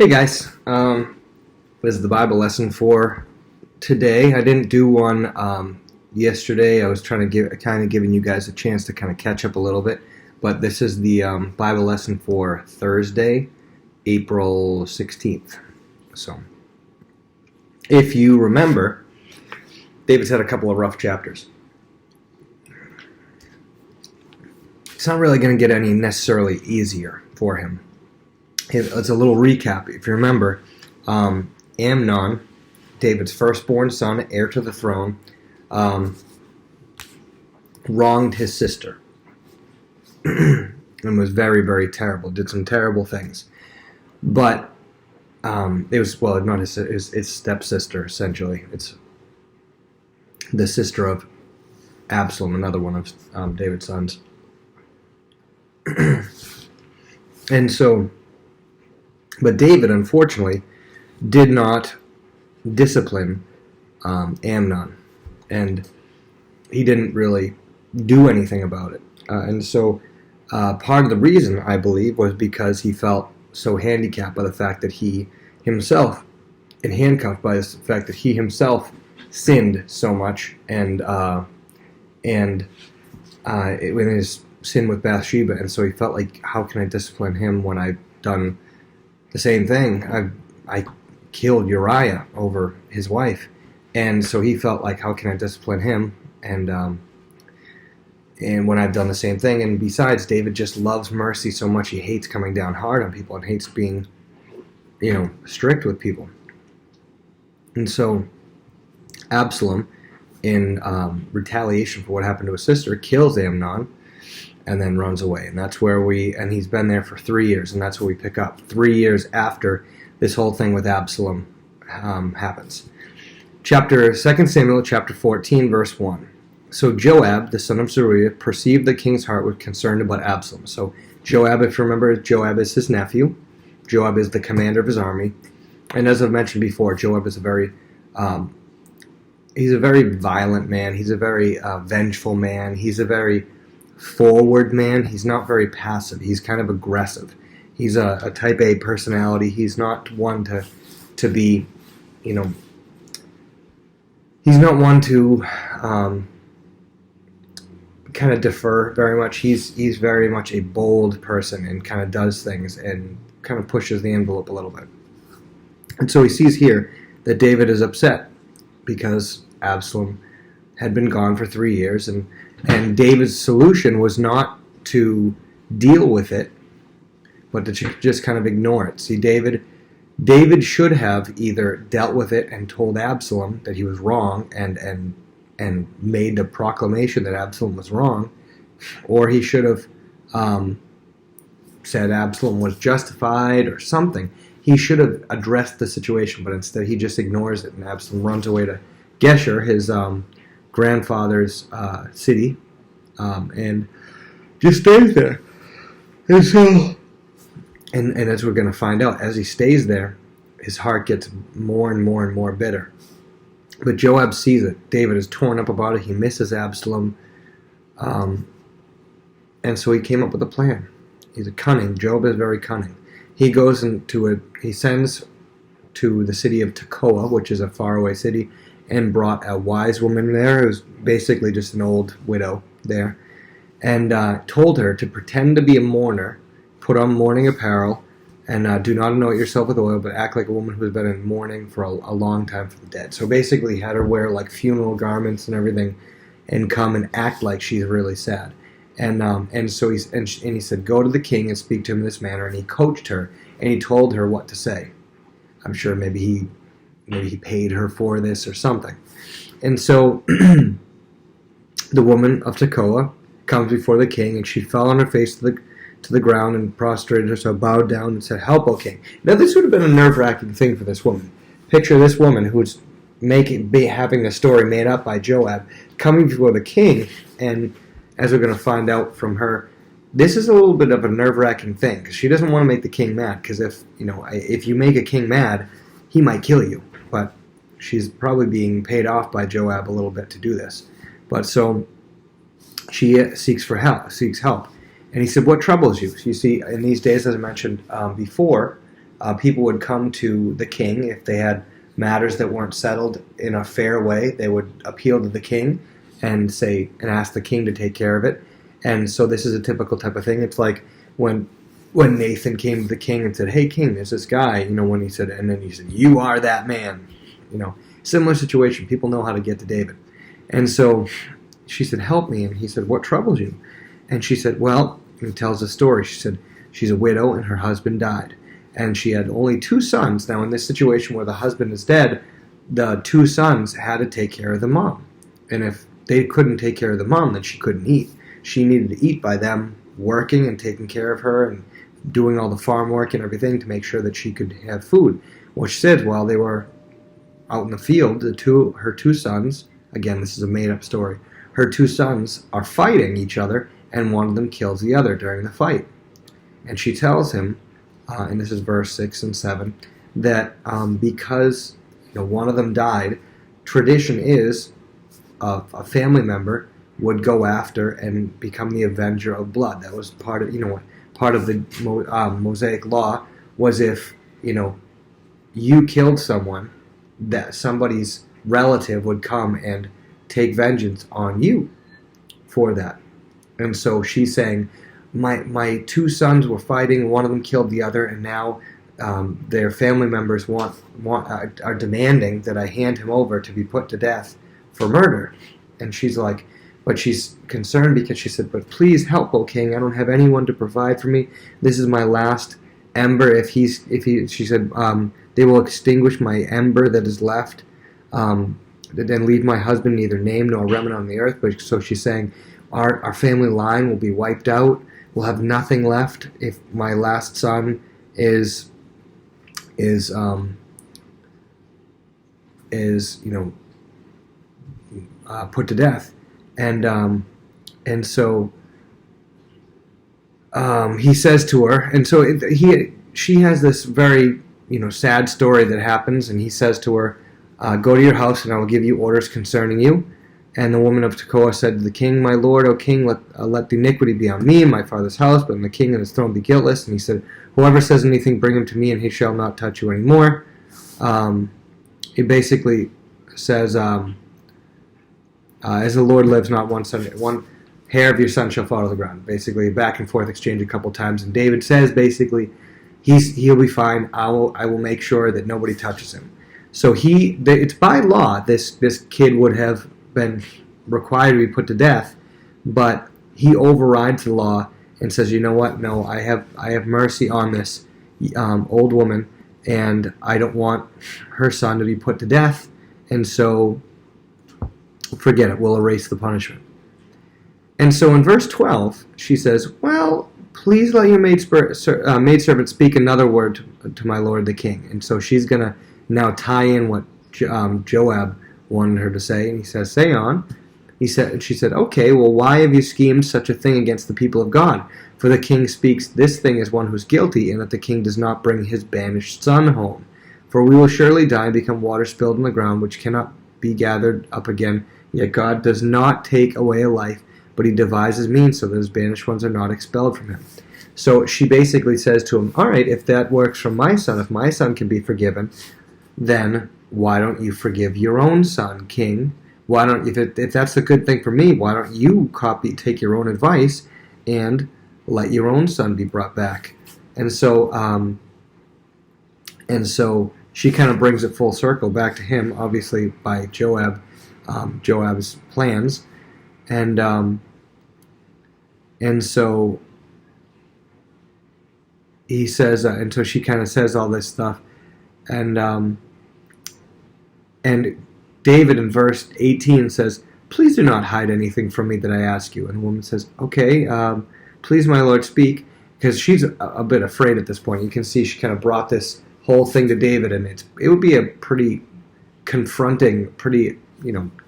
Hey guys, this is the Bible lesson for today. I didn't do one yesterday. I was trying to giving you guys a chance to kind of catch up a little bit, but this is the Bible lesson for Thursday, April 16th. So, if you remember, David's had a couple of rough chapters. It's not really going to get any necessarily easier for him. It's a little recap. If you remember, Amnon, David's firstborn son, heir to the throne, wronged his sister and was very, very terrible. Did some terrible things, but it was not his stepsister. Essentially, it's the sister of Absalom, another one of David's sons, and so. But David, unfortunately, did not discipline Amnon, and he didn't really do anything about it. And so part of the reason, I believe, was because he felt so handicapped by the fact that he himself, and handcuffed by the fact that he himself sinned so much, and in his sin with Bathsheba, and so he felt like, how can I discipline him when I've done the same thing? I killed Uriah over his wife, and so he felt like, how can I discipline him? And when I've done the same thing, and besides, David just loves mercy so much. He hates coming down hard on people and hates being, strict with people. And so Absalom, in retaliation for what happened to his sister, kills Amnon, and then runs away. And that's where and he's been there for 3 years, and that's where we pick up 3 years after this whole thing with Absalom happens. 2 Samuel chapter 14, verse 1. So Joab, the son of Zeruiah, perceived the king's heart was concerned about Absalom. So Joab, if you remember, Joab is his nephew. Joab is the commander of his army. And as I've mentioned before, Joab is he's a very violent man. He's a very vengeful man. He's a very forward man. He's not very passive. He's kind of aggressive. He's a type A personality. He's not one to be, he's not one to kind of defer very much. He's very much a bold person and kind of does things and kind of pushes the envelope a little bit. And so he sees here that David is upset because Absalom had been gone for 3 years, and David's solution was not to deal with it, but to just kind of ignore it. See, David should have either dealt with it and told Absalom that he was wrong and made a proclamation that Absalom was wrong, or he should have said Absalom was justified or something. He should have addressed the situation, but instead he just ignores it, and Absalom runs away to Geshur, his grandfather's city, and just stays there. And so, and as we're going to find out, as he stays there, his heart gets more and more and more bitter. But Joab sees it. David is torn up about it. He misses Absalom, and so he came up with a plan. He's cunning. Joab is very cunning. He goes he sends to the city of Tekoa, which is a faraway city, and brought a wise woman there, who's basically just an old widow there, and told her to pretend to be a mourner, put on mourning apparel, and do not anoint yourself with oil, but act like a woman who has been in mourning for a long time for the dead. So basically had her wear like funeral garments and everything, and come and act like she's really sad. And so he said, go to the king and speak to him in this manner, and he coached her, and he told her what to say. I'm sure maybe he paid her for this or something. And so the woman of Tekoa comes before the king, and she fell on her face to the ground and prostrated herself, bowed down, and said, "Help, O king." Now this would have been a nerve-wracking thing for this woman. Picture this woman who's having a story made up by Joab, coming before the king, and as we're going to find out from her, this is a little bit of a nerve-wracking thing, because she doesn't want to make the king mad, because if you make a king mad, he might kill you. But she's probably being paid off by Joab a little bit to do this. But so she seeks help. And he said, "What troubles you?" So you see, in these days, as I mentioned before, people would come to the king if they had matters that weren't settled in a fair way. They would appeal to the king and ask the king to take care of it. And so this is a typical type of thing. It's like when Nathan came to the king and said, "Hey king, there's this guy," when he said, and then he said, "You are that man." Similar situation. People know how to get to David. And so she said, "Help me." And he said, "What troubles you?" And she said, well, he tells a story. She said, she's a widow and her husband died. And she had only 2 sons. Now, in this situation where the husband is dead, the 2 sons had to take care of the mom. And if they couldn't take care of the mom, then she couldn't eat. She needed to eat by them working and taking care of her and doing all the farm work and everything to make sure that she could have food. Well, she said while they were out in the field, her 2 sons, again, this is a made-up story, her 2 sons are fighting each other, and one of them kills the other during the fight. And she tells him, and this is verse 6 and 7, that because one of them died, tradition is a family member would go after and become the avenger of blood. That was part of the Mosaic law was if you killed someone, that somebody's relative would come and take vengeance on you for that. And so she's saying, my 2 sons were fighting, one of them killed the other, and now their family members are demanding that I hand him over to be put to death for murder. And she's like, but she's concerned because she said, "But please help, O king. I don't have anyone to provide for me. This is my last ember. She said, they will extinguish my ember that is left, and leave my husband neither name nor remnant on the earth." But so she's saying, our family line will be wiped out. We'll have nothing left if my last son is put to death. And so he says to her, and so she has this very sad story that happens, and he says to her, "Go to your house, and I will give you orders concerning you." And the woman of Tekoa said to the king, "My lord, O king, let the iniquity be on me and my father's house, but on the king and his throne be guiltless." And he said, "Whoever says anything, bring him to me, and he shall not touch you anymore." He basically says, "As the Lord lives, not one hair of your son shall fall to the ground." Basically, back and forth exchange a couple times, and David says basically, he'll be fine. I will make sure that nobody touches him. So it's by law this kid would have been required to be put to death, but he overrides the law and says, "You know what? No, I have mercy on this old woman, and I don't want her son to be put to death, and so forget it. We'll erase the punishment." And so in verse 12, she says, "Well, please let your maidservant speak another word to my lord the king." And so she's going to now tie in what Joab wanted her to say, and he says, "Say on." She said, "Okay, well, why have you schemed such a thing against the people of God? For the king speaks this thing as one who's guilty, and that the king does not bring his banished son home. For we will surely die and become water spilled on the ground, which cannot be gathered up again. Yet God does not take away a life, but he devises means so that his banished ones are not expelled from him." So she basically says to him, "All right, if that works for my son, if my son can be forgiven, then why don't you forgive your own son, king? Why don't, if that's a good thing for me, why don't you take your own advice and let your own son be brought back?" And so she kind of brings it full circle back to him, obviously by Joab's plans, and so he says, and so she kind of says all this stuff, and David in verse 18 says, "Please do not hide anything from me that I ask you." And the woman says, "Okay, please, my lord, speak," because she's a bit afraid at this point. You can see she kind of brought this whole thing to David, and it would be a pretty confronting, pretty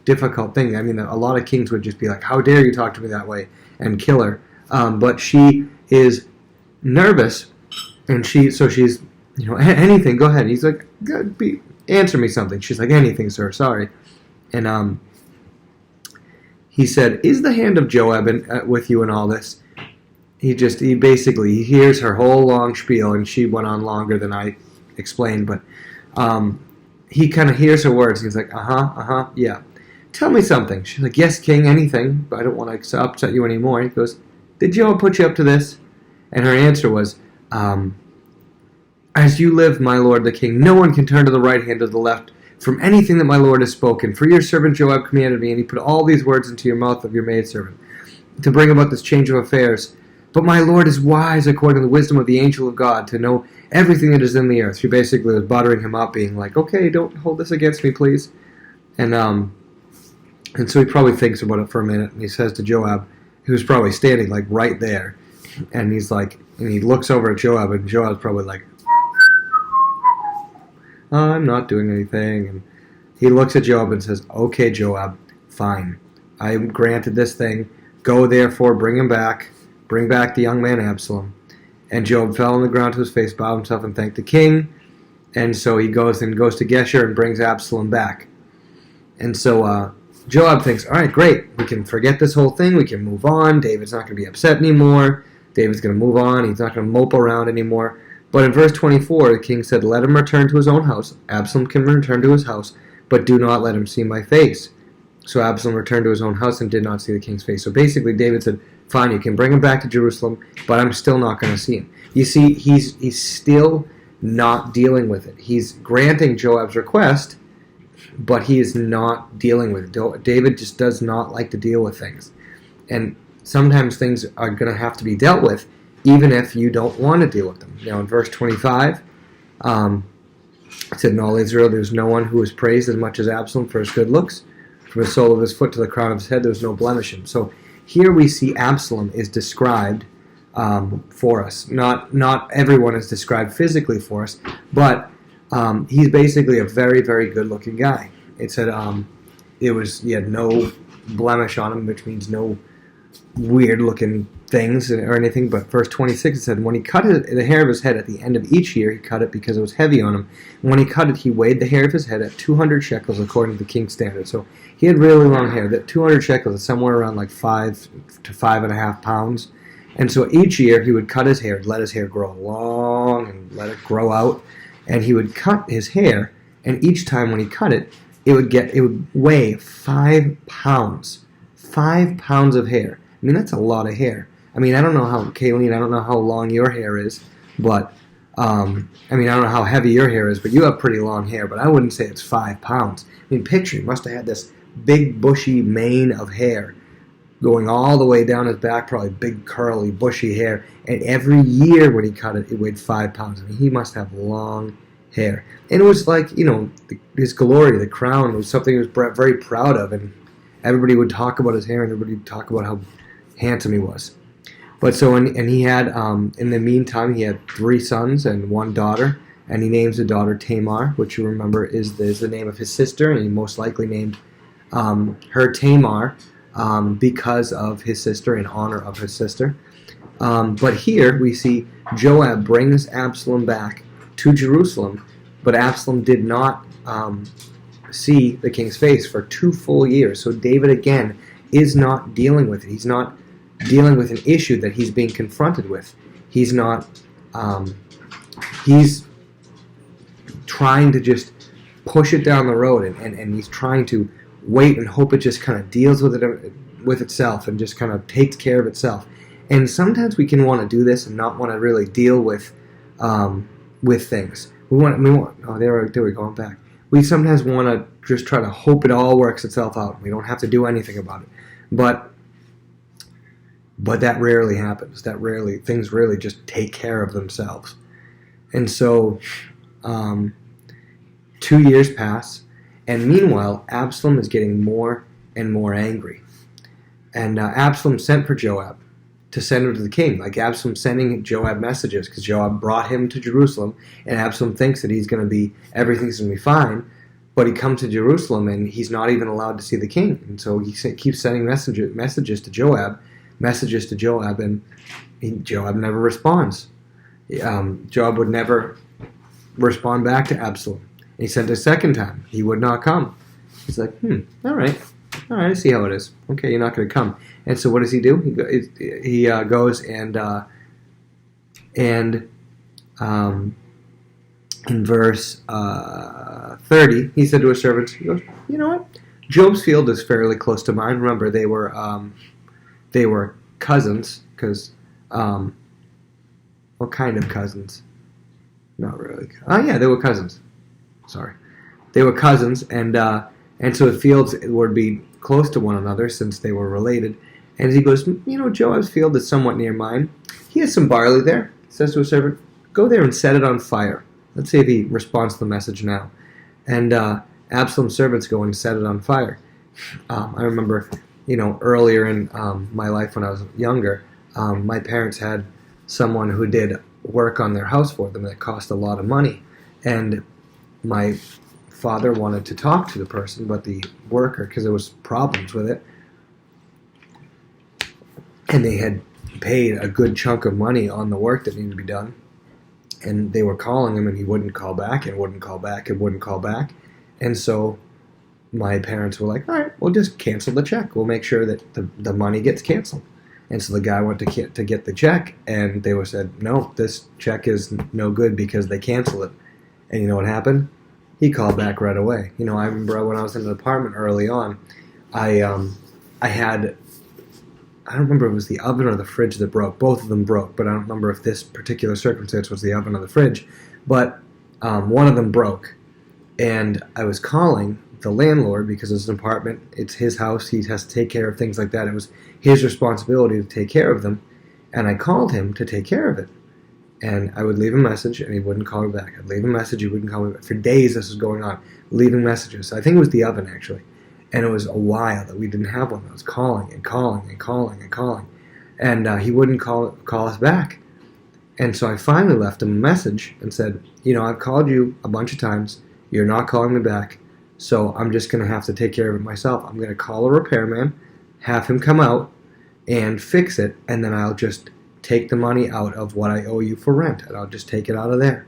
difficult thing. I mean, a lot of kings would just be like, "How dare you talk to me that way," and kill her. But she is nervous, and she's anything, go ahead. He's like, "Answer me something." She's like, "Anything, sir, sorry." And he said, "Is the hand of Joab with you in all this?" he hears her whole long spiel, and she went on longer than I explained, but he kind of hears her words, and he's like, yeah. Tell me something. She's like, yes, king, anything, but I don't want to upset you anymore. He goes, did Joab put you up to this? And her answer was, as you live, my lord the king, no one can turn to the right hand or the left from anything that my lord has spoken. For your servant Joab commanded me, and he put all these words into your mouth of your maidservant, to bring about this change of affairs. But my lord is wise according to the wisdom of the angel of God, to know everything that is in the earth. She basically was buttering him up, being like, okay, don't hold this against me, please. And so he probably thinks about it for a minute, and he says to Joab, who's probably standing like right there, and he's like, and he looks over at Joab, and Joab's probably like, I'm not doing anything. And he looks at Joab and says, okay, Joab, fine. I granted this thing. Go therefore, bring him back. Bring back the young man Absalom. And Joab fell on the ground to his face, bowed himself, and thanked the king. And so he goes to Geshur and brings Absalom back. And so Joab thinks, all right, great. We can forget this whole thing. We can move on. David's not going to be upset anymore. David's going to move on. He's not going to mope around anymore. But in verse 24, the king said, let him return to his own house. Absalom can return to his house, but do not let him see my face. So Absalom returned to his own house and did not see the king's face. So basically David said, fine, you can bring him back to Jerusalem, but I'm still not going to see him. You see, he's still not dealing with it. He's granting Joab's request, but he is not dealing with it. David just does not like to deal with things. And sometimes things are going to have to be dealt with, even if you don't want to deal with them. Now in verse 25, it said, in all Israel there's no one who was praised as much as Absalom for his good looks. From the sole of his foot to the crown of his head there was no blemish in him. So here we see Absalom is described for us. Not everyone is described physically for us, but he's basically a very, very good-looking guy. It said he had no blemish on him, which means no weird-looking things or anything. But verse 26, it said, when he cut the hair of his head at the end of each year, he cut it because it was heavy on him. And when he cut it, he weighed the hair of his head at 200 shekels according to the king's standard. So he had really long hair. That 200 shekels is somewhere around like 5 to 5.5 pounds. And so each year he would cut his hair, let his hair grow long and let it grow out. And he would cut his hair, and each time when he cut it, it would weigh 5 pounds. 5 pounds of hair. I mean, that's a lot of hair. I mean, I don't know how, Kayleen, I don't know how long your hair is, but, I don't know how heavy your hair is, but you have pretty long hair, but I wouldn't say it's 5 pounds. I mean, picture, he must have had this big, bushy mane of hair going all the way down his back, probably big, curly, bushy hair, and every year when he cut it, it weighed 5 pounds. I mean, he must have long hair. And it was like, his glory, the crown, was something he was very proud of, and everybody would talk about his hair, and everybody would talk about how handsome he was. But so, and he had, in the meantime, he had 3 sons and 1 daughter, and he names the daughter Tamar, which you remember is the name of his sister, and he most likely named her Tamar because of his sister, in honor of his sister. But here we see Joab brings Absalom back to Jerusalem, but Absalom did not see the king's face for 2 full years. So David, again, is not dealing with it. He's not dealing with an issue that he's being confronted with. He's not, he's trying to just push it down the road, and he's trying to wait and hope it just kind of deals with it with itself and just kind of takes care of itself. And sometimes we can want to do this and not want to really deal with things. There we're going back. We sometimes want to just try to hope it all works itself out. We don't have to do anything about it. But that rarely happens. Things really just take care of themselves. And so 2 years pass, and meanwhile, Absalom is getting more and more angry. And Absalom sent for Joab to send him to the king. Like Absalom sending Joab messages, because Joab brought him to Jerusalem, and Absalom thinks that everything's going to be fine. But he comes to Jerusalem, and he's not even allowed to see the king. And so he keeps sending messages to Joab, and Joab never responds. Joab would never respond back to Absalom. And he sent a second time. He would not come. He's like, all all right, I see how it is. Okay, you're not going to come. And so what does he do? He goes and in verse 30, he said to his servants, he goes, you know what? Job's field is fairly close to mine. Remember, they were cousins, because what kind of cousins? Not really. Oh yeah, they were cousins. Sorry, they were cousins, and so the fields would be close to one another since they were related. And he goes, you know, Joab's field is somewhat near mine. He has some barley there. He says to his servant, go there and set it on fire. Let's see if he responds to the message now. And Absalom's servants go and set it on fire. I remember, you know, earlier in my life when I was younger, my parents had someone who did work on their house for them that cost a lot of money. And my father wanted to talk to the person, but the worker, because there was problems with it, and they had paid a good chunk of money on the work that needed to be done, and they were calling him, and he wouldn't call back, and wouldn't call back, and wouldn't call back. And so my parents were like, all right, we'll just cancel the check. We'll make sure that the money gets canceled. And so the guy went to get the check, and they said, no, this check is no good because they canceled it. And you know what happened? He called back right away. You know, I remember when I was in an apartment early on, I had, I don't remember if it was the oven or the fridge that broke. Both of them broke, but I don't remember if this particular circumstance was the oven or the fridge. But one of them broke, and I was calling the landlord because it's an apartment, it's his house, he has to take care of things like that. It was his responsibility to take care of them, and I called him to take care of it. And I would leave a message, and he wouldn't call me back. I'd leave a message, he wouldn't call me back. For days this was going on, leaving messages. I think it was the oven, actually. And it was a while that we didn't have one. I was calling and calling and calling and calling. And he wouldn't call us back. And so I finally left him a message and said, you know, I've called you a bunch of times. You're not calling me back. So I'm just going to have to take care of it myself. I'm going to call a repairman, have him come out and fix it, and then I'll just take the money out of what I owe you for rent, and I'll just take it out of there.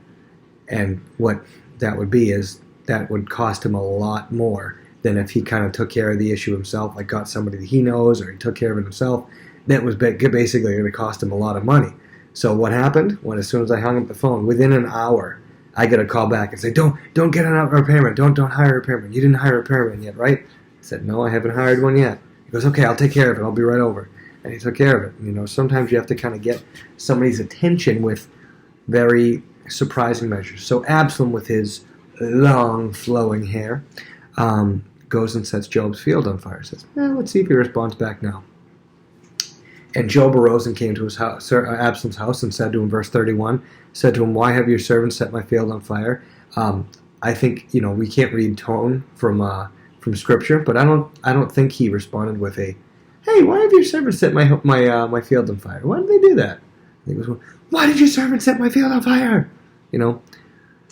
And what that would be is that would cost him a lot more than if he kind of took care of the issue himself, like got somebody that he knows, or he took care of it himself. That was basically going to cost him a lot of money. So what happened? When as soon as I hung up the phone, within an hour, I get a call back and say, don't get a repairman, don't hire a repairman. You didn't hire a repairman yet, right? I said, no, I haven't hired one yet. He goes, okay, I'll take care of it. I'll be right over. And he took care of it. You know, sometimes you have to kind of get somebody's attention with very surprising measures. So Absalom, with his long flowing hair, goes and sets Job's field on fire. Says, let's see if he responds back now. And Job arose and came to his house, Absalom's house, and said to him, verse 31, said to him, why have your servants set my field on fire? I think, you know, we can't read tone from Scripture, but I don't think he responded with a, hey, why have your servants set my field on fire? Why did they do that? I think it was, why did your servants set my field on fire? You know,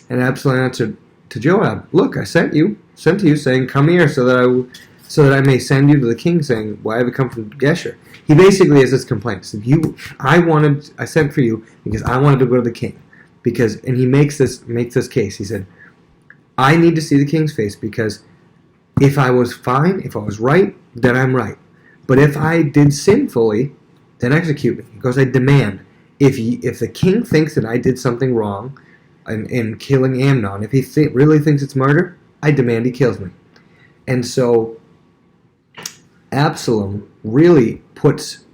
and Absalom answered to Joab, look, I sent to you, saying, come here, so that I may send you to the king, saying, why have you come from Geshur? He basically has this complaint. He said, I sent for you because I wanted to go to the king, and he makes this case. He said, I need to see the king's face, because if I was fine, if I was right, then I'm right. But if I did sinfully, then execute me. He goes, I demand, if the king thinks that I did something wrong in killing Amnon, if he really thinks it's murder, I demand he kills me. And so Absalom really puts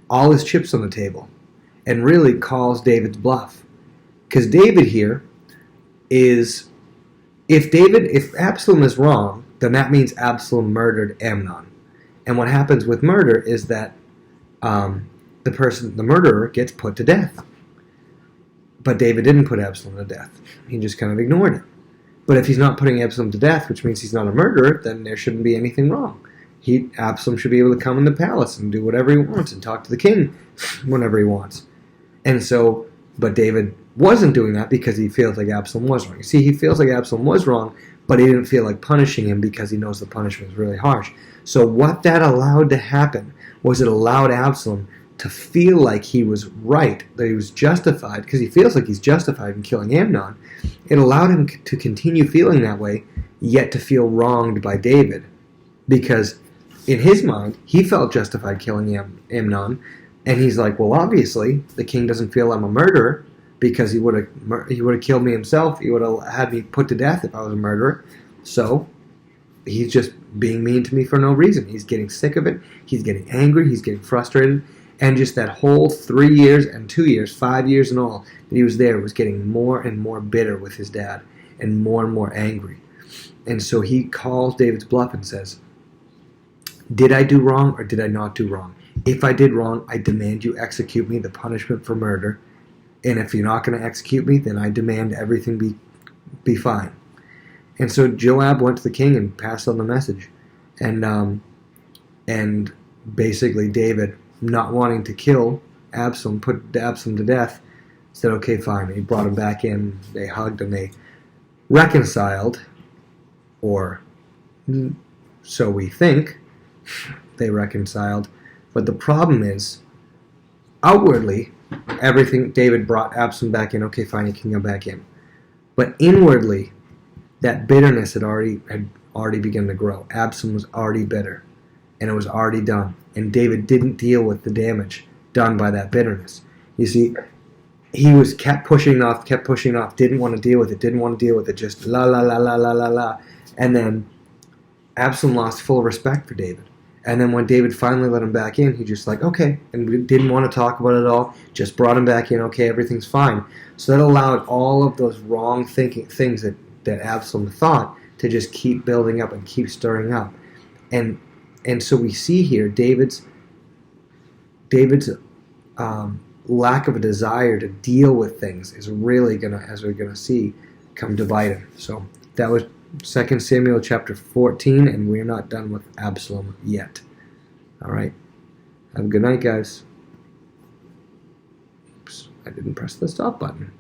all his chips on the table and really calls David's bluff. Because David here is, if Absalom is wrong, then that means Absalom murdered Amnon. And what happens with murder is that the murderer gets put to death. But David didn't put Absalom to death. He just kind of ignored it. But if he's not putting Absalom to death, which means he's not a murderer, then there shouldn't be anything wrong. Absalom should be able to come in the palace and do whatever he wants and talk to the king whenever he wants. And so, but David wasn't doing that because he feels like Absalom was wrong. You see, he feels like Absalom was wrong, but he didn't feel like punishing him because he knows the punishment is really harsh. So what that allowed to happen was it allowed Absalom to feel like he was right, that he was justified, because he feels like he's justified in killing Amnon. It allowed him to continue feeling that way, yet to feel wronged by David, because in his mind, he felt justified killing Amnon, and he's like, well, obviously, the king doesn't feel I'm a murderer because he would have killed me himself. He would have had me put to death if I was a murderer. So he's just being mean to me for no reason. He's getting sick of it. He's getting angry. He's getting frustrated. And just that whole 3 years and 2 years, 5 years in all that he was there was getting more and more bitter with his dad and more angry. And so he calls David's bluff and says, did I do wrong or did I not do wrong? If I did wrong, I demand you execute me, the punishment for murder. And if you're not going to execute me, then I demand everything be fine. And so Joab went to the king and passed on the message. And basically David, not wanting to kill Absalom, put Absalom to death, said, okay, fine. He brought him back in. They hugged and they reconciled, or so we think they reconciled. But the problem is, outwardly, everything, David brought Absalom back in. Okay, fine, he can come back in. But inwardly, that bitterness had already begun to grow. Absalom was already bitter, and it was already done. And David didn't deal with the damage done by that bitterness. You see, he kept pushing off, didn't want to deal with it, just la la la la la la la. And then Absalom lost full respect for David. And then when David finally let him back in, he just like, okay, and didn't want to talk about it at all, just brought him back in, okay, everything's fine. So that allowed all of those wrong things that Absalom thought to just keep building up and keep stirring up. And so we see here David's lack of a desire to deal with things is really going to, as we're going to see, come to bite him. So that was 2 Samuel chapter 14, and we're not done with Absalom yet. All right. Have a good night, guys. Oops, I didn't press the stop button.